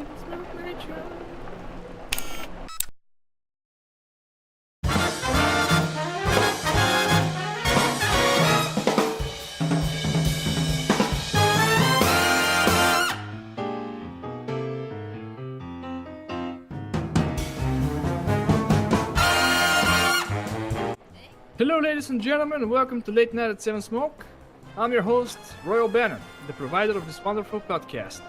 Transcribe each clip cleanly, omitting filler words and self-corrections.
7Smoke Nitro. Hello ladies and gentlemen, and welcome to Late Night at 7Smoke. I'm your host, Royal Banner, the provider of this wonderful podcast.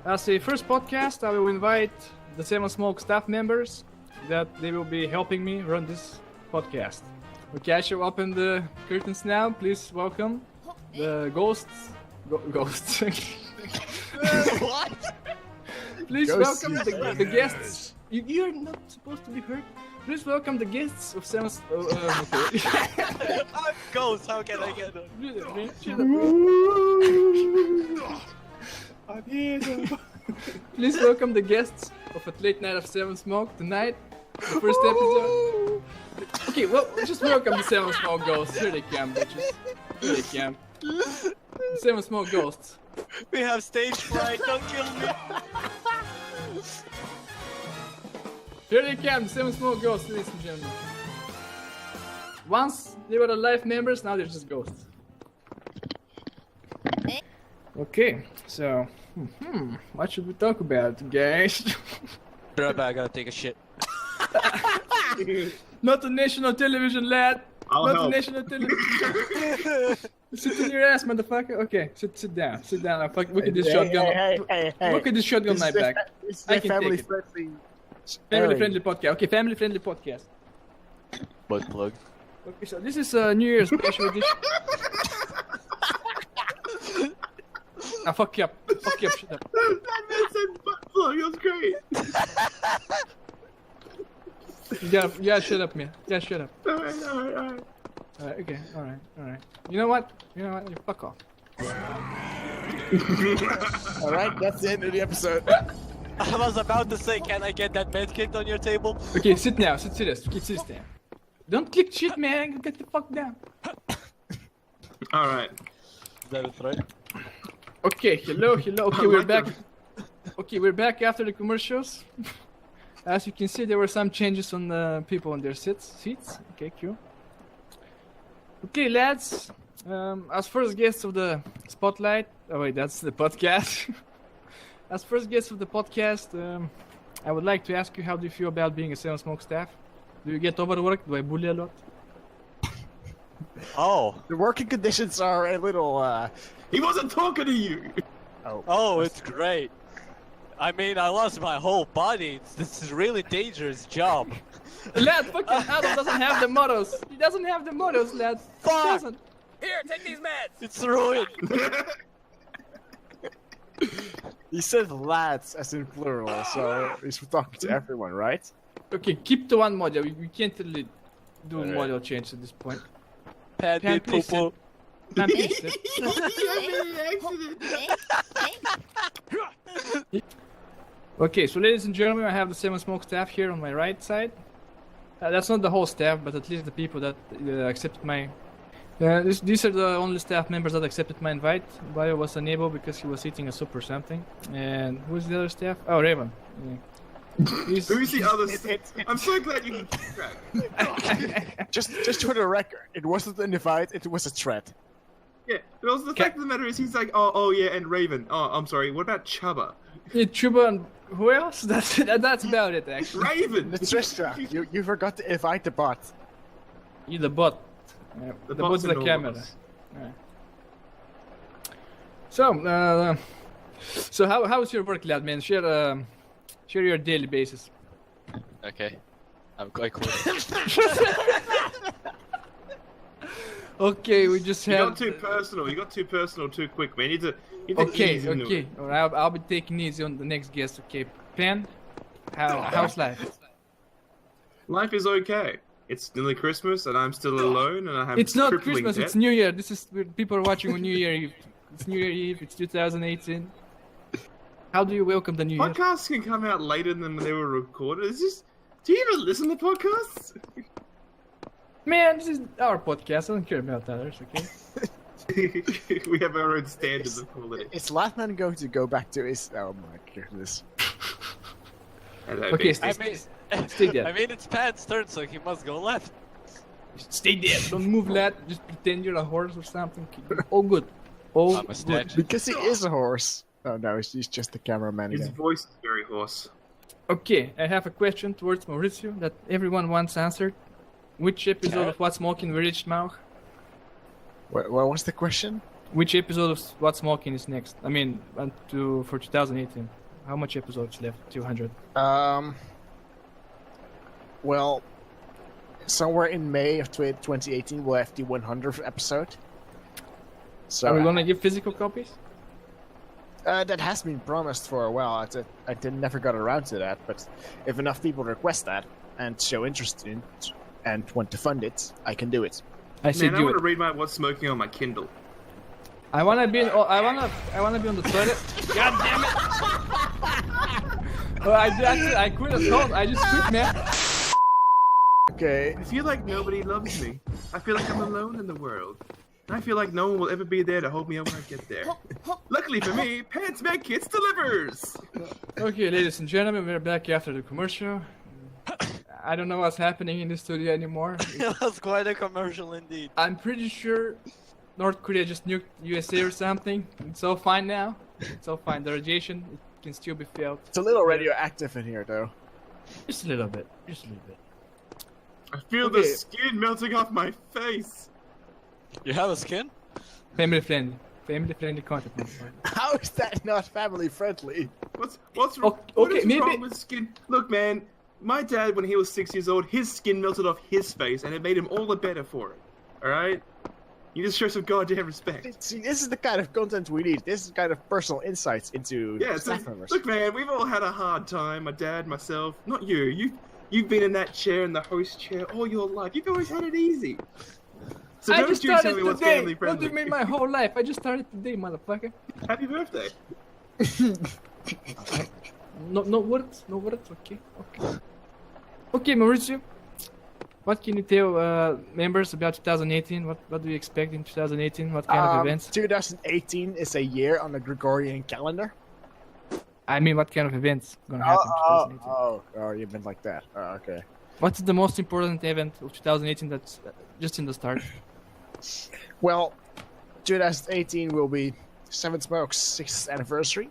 As a first podcast, I will invite the 7Smoke staff members that they will be helping me run this podcast. Okay, I shall open the curtains now. Please welcome the ghosts. Ghosts. What? Please Ghosts, welcome the guests. You're not supposed to be hurt. Please welcome the guests of 7Smoke. Okay. I'm ghost, how can I get them? I'm here. Please welcome the guests of A Late Night of 7Smoke tonight. The first episode. Okay, well, just welcome the 7Smoke ghosts. Here they come, bitches. Here they come. The 7Smoke ghosts. We have stage fright, don't kill me. Here they come, the 7Smoke ghosts, ladies and gentlemen. Once they were alive members, now they're just ghosts. Okay, so, what should we talk about, guys? I gotta take a shit. Not on national television, lad. I'll Not help. on national television. Sit in your ass, motherfucker. Okay, sit down. Sit down. I'll look at this shotgun. Hey. Look at this shotgun knife back. This is I a can family take it. friendly. Family friendly podcast. Okay, family friendly podcast. Butt plug. Okay, so this is a New Year's special edition. Ah, fuck you up. Fuck you up, shut up. That man said butt plug. It was great. You gotta shut up, man. You gotta shut up. Alright. Alright, okay, alright. You know what? You fuck off. Alright, that's the end of the episode. I was about to say, can I get that medkit on your table? Okay, sit now. Sit this. Okay, sit down. Don't click shit, man. Get the fuck down. Alright. Is that a threat? Okay, hello. Okay, we're back. Okay, we're back after the commercials. As you can see, there were some changes on the people on their seats. Okay, cool. Okay, lads. As first guests of the spotlight. Oh wait, that's the podcast. As first guests of the podcast, I would like to ask you, how do you feel about being a 7Smoke staff? Do you get overworked? Do I bully a lot? Oh. The working conditions are a little, He wasn't talking to you! Oh, it's great. I mean, I lost my whole body. This is a really dangerous job. Lad, fucking Adam doesn't have the mottos. He doesn't have the mottos, lad. He Fuck! doesn't. Here, take these meds! It's ruined! He said lads as in plural, so he's talking to everyone, right? Okay, keep to one model. We can't really do a Alright. model change at this point. Pan Pan, did please poo-poo. Pan, please sit. Okay, so ladies and gentlemen, I have the 7Smoke staff here on my right side. That's not the whole staff, but at least the people that accepted my... these are the only staff members that accepted my invite. Bio was unable because he was eating a soup or something. And who's the other staff? Oh, Raven. Yeah. Who's the other? I'm so glad you can keep track. Just for the record, it wasn't an invite, it was a threat. Yeah, but also the fact of the matter is he's like, oh yeah, and Raven. Oh, I'm sorry, what about Chubba? Yeah, Chuba and who else? That's about it, actually. Raven! Trisha, you forgot to invite the bot. You the bot. The bot's bot's the in all of camera. us. Yeah. So how's your work, lad, man? Share your daily basis. Okay. I'm quite cool. Okay, we just You have. got too personal. You got too personal too quick, man. You need to Okay, ease into okay. it. All right, I'll be taking easy on the next guest. Okay, Pan. How's life? Life is okay. It's nearly Christmas and I'm still alone and I have It's not crippling Christmas. debt. It's New Year. This is people are watching on New Year Eve. It's New Year Eve. It's 2018. How do you welcome the New Year? Podcasts can come out later than when they were recorded. It's just, do you even listen to podcasts? Man, this is our podcast. I don't care about others. Okay. We have our own standards of quality. Is Latman going to go back to his? Oh my goodness. Hello, Okay, Beastie. Stay there. I mean, it's Pat's turn, so he must go left. Stay there. Don't move, lad. Just pretend you're a horse or something. All good. All I'm a good. statue. Because he is a horse. Oh no, he's just the cameraman His again. voice is very hoarse. Okay, I have a question towards Mauricio that everyone wants answered. Which episode of What's Smoking we reached, Mauch? What was the question? Which episode of What's Smoking is next? I mean, for 2018. How much episodes left? 200. Well, somewhere in May of 2018 we'll have the 100th episode. So Are we gonna give physical copies? that has been promised for a while. I never got around to that, but if enough people request that and show interest in it and want to fund it, I can do it. I said Man, I do want it. to read my What's Smoking on my Kindle. I wanna be. I wanna be on the toilet. God damn it! Oh, I quit at home. I just quit, man. Okay. I feel like nobody loves me. I feel like I'm alone in the world. I feel like no one will ever be there to hold me up when I get there. Luckily for me, Pants Man Kits delivers! Okay, ladies and gentlemen, we're back after the commercial. I don't know what's happening in the studio anymore. It was quite a commercial indeed. I'm pretty sure North Korea just nuked USA or something. It's all fine now. It's all fine. The radiation it can still be felt. It's a little radioactive in here, though. Just a little bit. Just a little bit. I feel the skin melting off my face! You have a skin? Family friendly. Family friendly content. motherfucker. How is that not family friendly? What's Okay, what is maybe- wrong with skin? Look, man, my dad, when he was 6 years old, his skin melted off his face, and it made him all the better for it. Alright? You just show some goddamn respect. See, this is the kind of content we need. This is the kind of personal insights into Yeah, staff members. look, man, we've all had a hard time. My dad, myself, not you. You've been in that chair, in the host chair, all your life. You've always had it easy. So I don't just you tell started me what's today. family What do friendly. you mean my whole life? I just started today, motherfucker. Happy birthday. No words. No words. Okay. Okay, Mauricio. What can you tell members about 2018? What do you expect in 2018? What kind of events? 2018 is a year on the Gregorian calendar. I mean, what kind of events gonna happen in 2018? Oh, you meant like that. Oh, okay. What's the most important event of 2018 that's just in the start? Well, 2018 will be 7Smoke's 6th anniversary,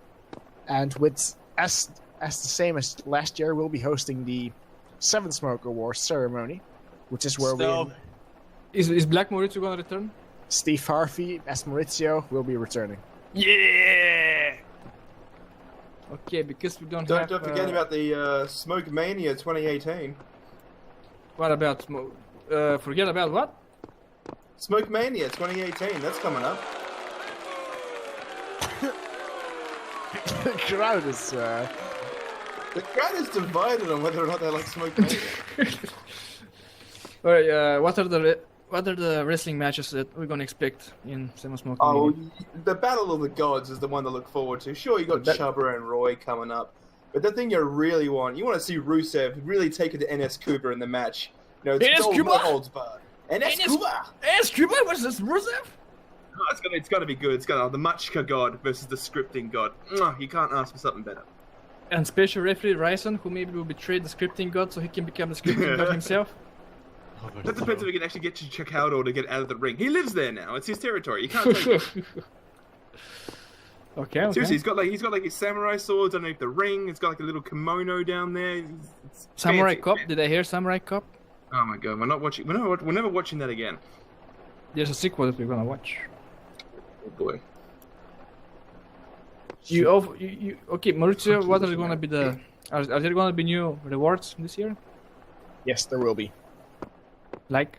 and with as the same as last year, we'll be hosting the 7Smoke Awards ceremony, which is where So- Is Black Mauricio gonna return? Steve Harvey as Maurizio will be returning. Yeah. Okay, because we don't have. Don't forget about the Smoke Mania 2018. What about forget about what? Smoke Mania 2018, that's coming up. The crowd is. The crowd is divided on whether or not they like Smoke Mania. Alright, what are the wrestling matches that we're gonna expect in 7Smoke? Oh, Mania? the Battle of the Gods is the one to look forward to. Sure, you got That- Chubba and Roy coming up, but the thing you really want to see Rusev really take it to NS Cooper in the match. You know, NS no Cooper? holds barred. NS Cooper! Hey, Cuba, what's this, Rusev? Oh, it's gotta be good. It's got the Machka god versus the scripting god. Mwah, you can't ask for something better. And special referee Ryson, who maybe will betray the scripting god so he can become the scripting god himself. That depends if we can actually get Chikaudo to get out of the ring. He lives there now. It's his territory. You can't take it. Okay. Seriously, he's got like his samurai swords underneath the ring. It's got like a little kimono down there. It's Samurai fancy. Cop. Did I hear Samurai Cop? Oh my god, we're not watching. We're never watching that again. There's a sequel that we're gonna watch. Oh boy. Okay, Mauricio, what are gonna be the? Are there gonna be new rewards this year? Yes, there will be. Like,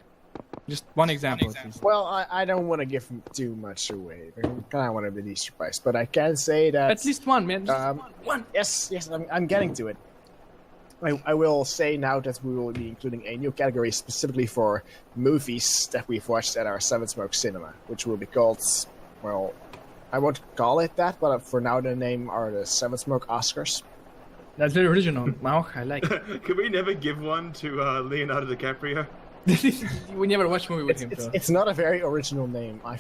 just one example. At least. Well, I don't want to give too much away. I kind of want to be surprised, but I can say that At least one, man. Just one. Yes, I'm getting to it. I will say now that we will be including a new category specifically for movies that we've watched at our 7Smoke Cinema, which will be called, well, I won't call it that, but for now the name are the 7Smoke Oscars. That's very original. Wow, I like it. Can we never give one to Leonardo DiCaprio? We never watched movie with him. It's not a very original name. I'm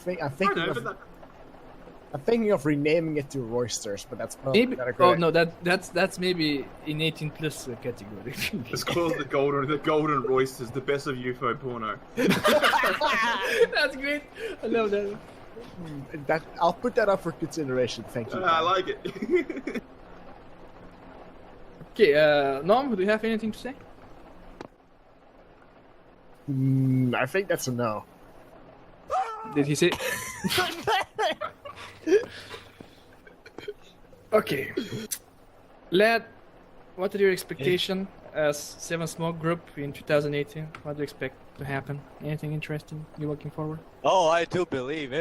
thinking of renaming it to Roysters, but that's probably Maybe. not a great. Oh no, that's maybe in 18 plus category. It's called the Golden Roysters, the best of UFO porno. That's great. I love that. I'll put that up for consideration. Thank you. I like it. Okay, Nom, do you have anything to say? I think that's a no. Did he say? Okay, lad, what are your expectations as 7Smoke group in 2018? What do you expect to happen? Anything interesting you looking forward? Oh, I do believe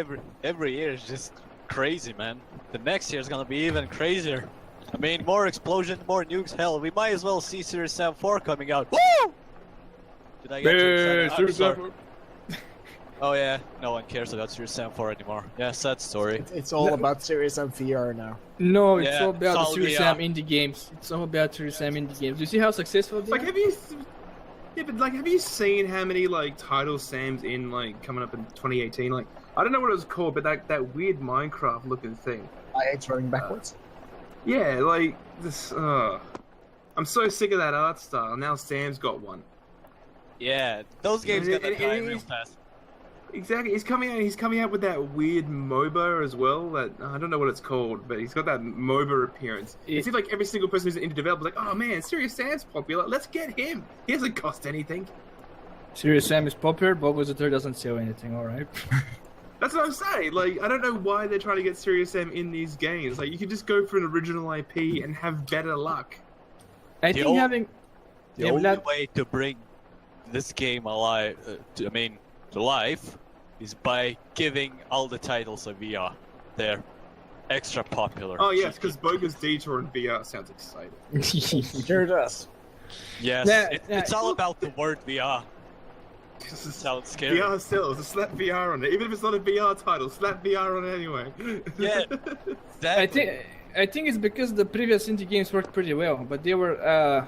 every year is just crazy, man. The next year is gonna be even crazier. I mean, more explosions, more nukes. Hell, we might as well see Serious Sam 4 coming out. Woo! Did I get too excited? I'm sorry. Oh yeah, no one cares about Serious Sam 4 anymore. Yeah, sad story. It's all about Serious Sam VR now. No, it's Yeah, all about the it's all Serious VR. Sam indie games. It's all about Serious Sam indie games. Do you see how successful they Like, are? have you? Yeah, but like, have you seen how many like titles Sam's in like coming up in 2018? Like, I don't know what it was called, but that weird Minecraft looking thing. I hate running backwards. Yeah, like this. I'm so sick of that art style. Now Sam's got one. Yeah, those games And- gonna and- die and real he's- fast. Exactly. He's coming out with that weird MOBA as well. That I don't know what it's called, but he's got that MOBA appearance. It seems like every single person who's an indie developer is like, oh man, Serious Sam's popular. Let's get him. He doesn't cost anything. Serious Sam is popular, but Visitor doesn't sell anything. All right. That's what I'm saying. Like, I don't know why they're trying to get Serious Sam in these games. Like, you could just go for an original IP and have better luck. I The think old- having The Yeah, only lad- way to bring this game alive, to life, is by giving all the titles of VR. They're extra popular. Oh yes, because Bogus Detour in VR sounds exciting. Sure does. Yes, it's all about the word VR. Sounds scary. VR sells. Slap VR on it. Even if it's not a VR title, slap VR on it anyway. Yeah, exactly. I think it's because the previous indie games worked pretty well, but they were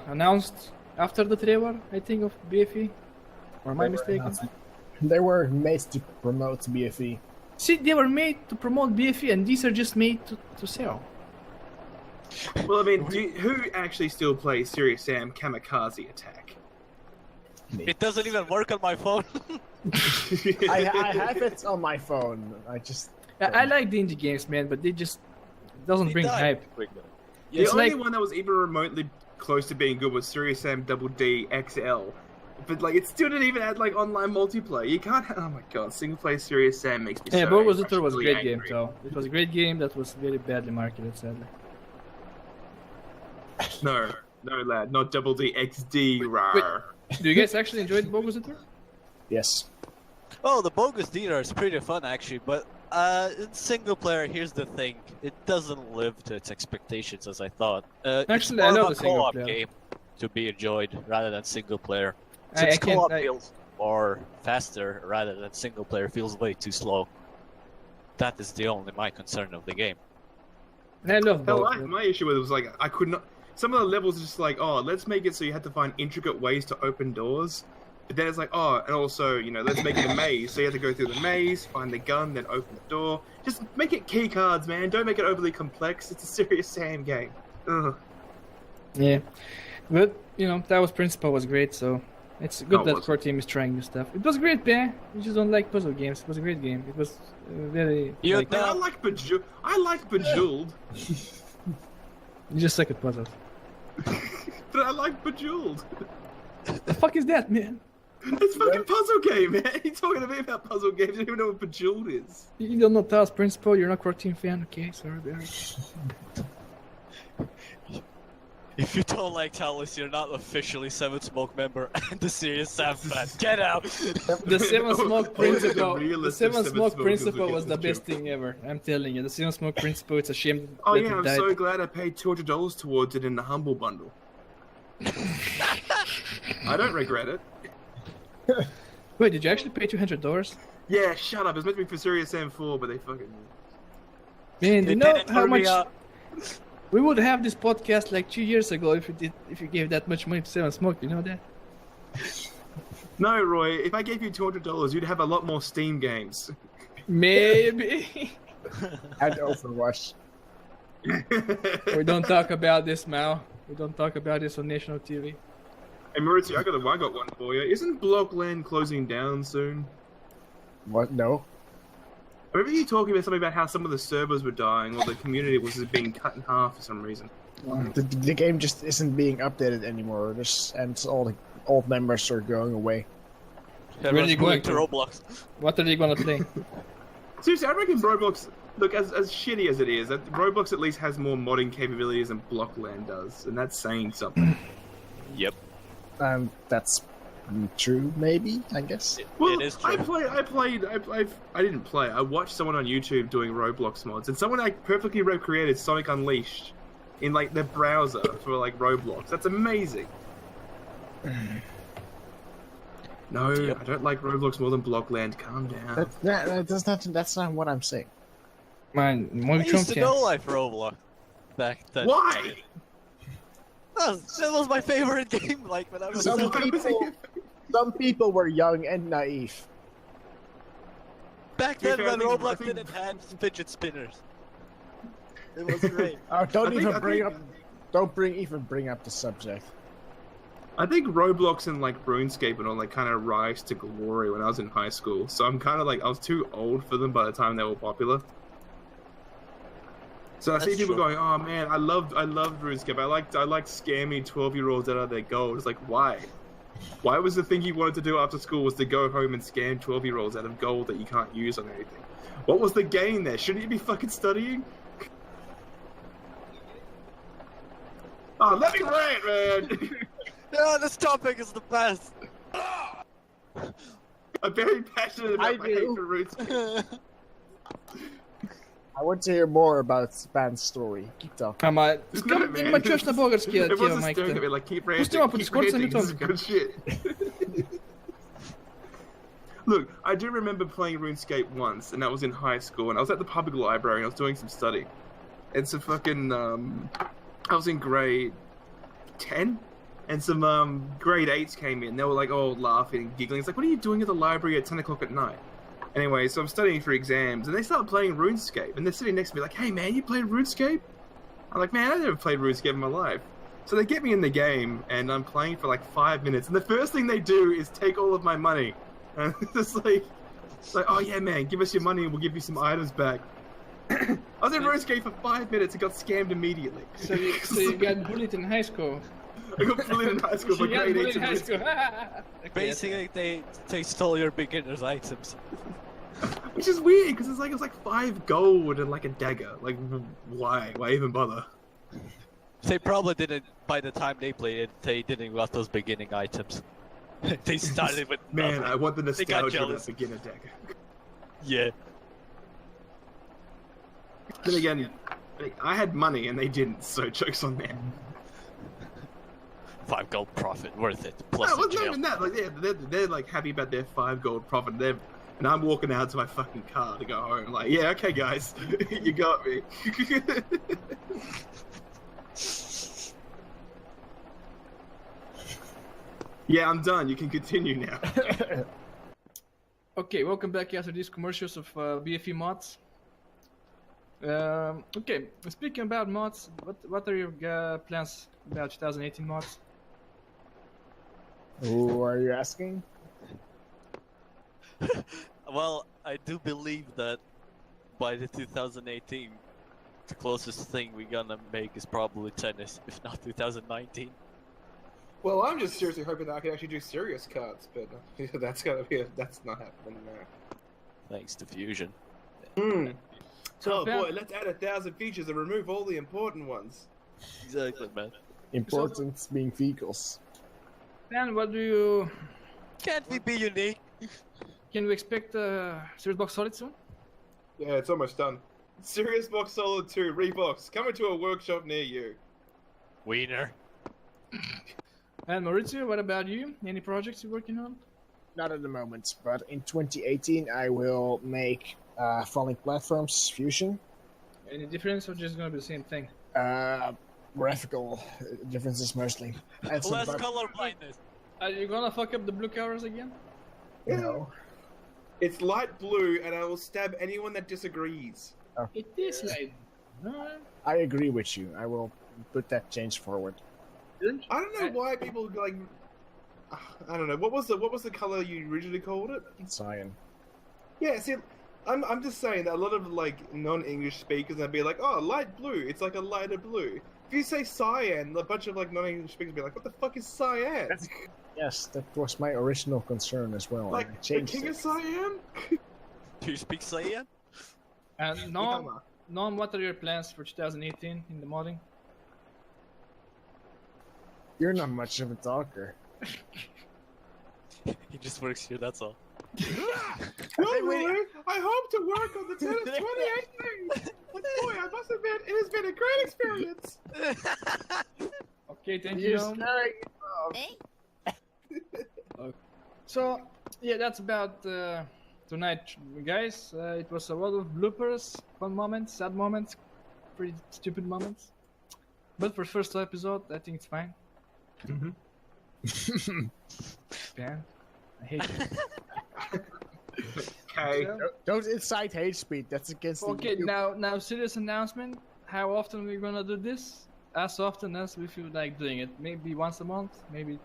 announced after the trailer. I think of BFE, or am I mistaken? They were made to promote BFE. See, they were made to promote BFE, and these are just made to sell. Well, I mean, who actually still plays Serious Sam Kamikaze Attack? It doesn't even work on my phone. I have it on my phone. I like the indie games, man, but they just doesn't bring hype. The It's only like- one that was even remotely close to being good was Serious Sam Double D XL. But like, it still didn't even add like online multiplayer. You can't. Oh my god, single player Serious Sam makes me. Yeah, so Bogus Detour was a irrationally great game, angry. though. It was a great game that was very badly marketed, sadly. No, lad, not Double D XD. Rar. Do you guys actually enjoy Bogus Detour? Yes. Oh, the Bogus Dealer is pretty fun actually, but in single player, here's the thing: it doesn't live to its expectations as I thought. Actually, it's I more love of the a single co-op player. game to be enjoyed rather than single player. I Since can't- co-op I- feels more faster rather than single player feels way too slow. That is the only my concern of the game. I love Hell, both. my issue with it was like I could not. Some of the levels are just like, oh, let's make it so you had to find intricate ways to open doors. But then it's like, oh, and also, let's make it a maze. So you have to go through the maze, find the gun, then open the door. Just make it key cards, man. Don't make it overly complex. It's a Serious Sam game. Ugh. Yeah, but that was principle was great, so it's good Oh, that was core team is trying new stuff. It was great, man. You just don't like puzzle games. It was a great game. It was very. You like, know- Man, I like Bejeweled, you just suck at puzzles. but I like Bejeweled. The fuck is that, man? It's a fucking puzzle game, man. You talking to me about puzzle games? You don't even know what Bejeweled is. You don't know Taos Principle. You're not core team fan. Okay, sorry, Barry. If you don't like Talos, you're not officially 7Smoke member and the Serious Sam fan. Get out! The 7Smoke Oh, principle. The realist of 7Smoke 7Smoke principle is was the against the best thing ever. I'm telling you, the 7Smoke principle. It's a shame Oh that yeah, it I'm died. so glad I paid $200 towards it in the Humble Bundle. I don't regret it. Wait, did you actually pay $200? Yeah, shut up. It was meant to be for Serious Sam 4, but they fucking... Man, They you know did it how for me, much we would have this podcast like 2 years ago if you gave that much money to 7Smoke. You know that? No, Roy. If I gave you $200, you'd have a lot more Steam games. Maybe. And Overwatch. We don't talk about this, Mal. We don't talk about this on national TV. Hey, Maurizio, I got one for you. Isn't Blockland closing down soon? What? No. I remember you talking about something about how some of the servers were dying, or the community was being cut in half for some reason. The game just isn't being updated anymore. And all the old members are going away. Everyone's you moving going to to? Roblox. What are you gonna play? Seriously, I reckon Roblox, look, as shitty as it is, that Roblox at least has more modding capabilities than Blockland does, and that's saying something. Yep. That's true, maybe, I guess. Well, It is true. I didn't play. I watched someone on YouTube doing Roblox mods, and someone like perfectly recreated Sonic Unleashed in like their browser for like Roblox. That's amazing. No, Yep. I don't like Roblox more than Blockland. Calm down. That's not what I'm saying. Man, I more used to Trump know life Roblox back then. Why? That was my favorite game. Like when I was Some seven. some people were young and naive. Back To be then fair, I when think- I Roblox think- didn't have fidget spinners. It was great. Oh, don't I think- bring up the subject. I think Roblox and like RuneScape and all like kind of rise to glory when I was in high school. So I'm kind of like I was too old for them by the time they were popular. So I see That's people true. going, "Oh man, I loved RuneScape. I liked scamming 12-year-olds out of their gold." It's like, why? Why was the thing you wanted to do after school was to go home and scam 12-year-olds out of gold that you can't use on anything? What was the gain there? Shouldn't you be fucking studying? Oh, let me rant, man. Yeah, this topic is the best. I'm very passionate about I my hate do. for RuneScape. I want to hear more about Span's story. Keep talking. Ама, No, скажем, man. има чуш на български It тия wasn't майките. staring at me like keep ranting. Пусти ма по keep Discord, съм ranting, this is YouTube. good shit. Look, I do remember playing RuneScape once, and that was in high school, and I was at the public library, and I was doing some study. And some fucking, I was in grade 10, and some grade 8s came in. They were like, oh, laughing and giggling. It's like, what are you doing at the library at 10 o'clock at night? Anyway, so I'm studying for exams, and they start playing RuneScape, and they're sitting next to me like, hey man, you played RuneScape? I'm like, man, I never played RuneScape in my life. So they get me in the game, and I'm playing for like 5 minutes, and the first thing they do is take all of my money. And it's like, oh yeah man, give us your money and we'll give you some items back. I was in RuneScape for 5 minutes and got scammed immediately. So you got bullied in high school. I got bullied in high school for You got grade 8 bullied in to high school. RuneScape. Okay, Basically, they stole your beginner's items. Which is weird, because it was like 5 gold and like a dagger. Like, why? Why even bother? They probably didn't, by the time they played it, they didn't got those beginning items. They started with Man, nothing. I want the They got nostalgia of jealous. that beginner dagger. Yeah. Then again, I had money and they didn't, so joke's on them. 5 gold profit, worth it. Plus No, the it wasn't jail. even that. Like, they're like happy about their 5 gold profit. And I'm walking out to my fucking car to go home. Like, yeah, okay, guys, you got me. Yeah, I'm done. You can continue now. Okay, welcome back after these commercials of BFE mods. Okay, speaking about mods, what are your plans about 2018 mods? Who are you asking? Well, I do believe that by the 2018, the closest thing we're gonna make is probably tennis, if not 2019. Well, I'm just seriously hoping that I can actually do serious cards, but that's not happening now. Thanks to Fusion. Oh So, boy, let's add 1,000 features and remove all the important ones. Exactly, man. Important being vehicles. Dan, what do you... Can't we be unique? Can we expect Serious Box Solid soon? Yeah, it's almost done. Serious Box Solo 2 Rebox coming to a workshop near you. Wiener. And Maurizio, what about you? Any projects you're working on? Not at the moment, but in 2018 I will make Falling Platforms Fusion. Any difference or just gonna be the same thing? Graphical differences mostly. And some Less bug- color blindness. Are you gonna fuck up the blue covers again? No. It's light blue, and I will stab anyone that disagrees. It is like. No. I agree with you. I will put that change forward. I don't know why people like. I don't know. What was the color you originally called it? Cyan. Yeah. See, I'm just saying that a lot of like non-English speakers they'd be like, oh, light blue. It's like a lighter blue. If you say cyan, a bunch of like non-English speakers be like, what the fuck is cyan? Yes, that was my original concern as well. Like I the changed king it. of cyan? Do you speak Saiyan? And Nom, what are your plans for 2018 in the modding? You're not much of a talker. He just works here, that's all. Well, really, I hope to work on the 2018. Boy, I must admit, it has been a great experience. Okay, thank you. Nom. So, yeah, that's about tonight, guys. It was a lot of bloopers, fun moments, sad moments, pretty stupid moments. But for first episode, I think it's fine. Man, I hate it. Okay. Don't incite hate speech. That's against the Okay, YouTube. now serious announcement. How often we're gonna do this? As often as we feel like doing it. Maybe once a month, maybe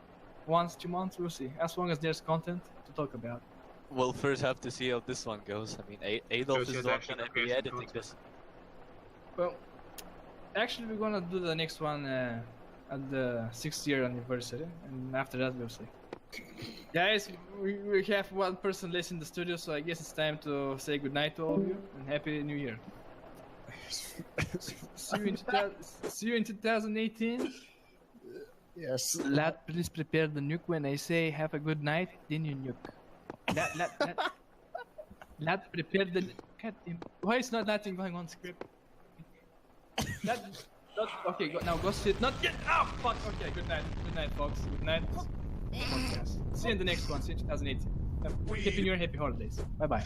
once, 2 months, we'll see. As long as there's content to talk about. We'll first have to see how this one goes. I mean, Adolf Because is he's not actually gonna prepared be some editing content. this. Well, actually we're gonna do the next one at the 6th year anniversary, and after that we'll see. Guys, we have one person less in the studio, so I guess it's time to say goodnight to all of you, and Happy New Year. See you in 2018. Yes. Lad, please prepare the nuke when I say have a good night, then you nuke. Lad, prepare the... God damn. Why is not nothing going on script? Okay, now go sit. Not yet! Oh, fuck! Okay, good night. Good night, folks. Good night. Podcast. See you in the next one. See you in 2018. Happy New Year, happy holidays. Bye-bye.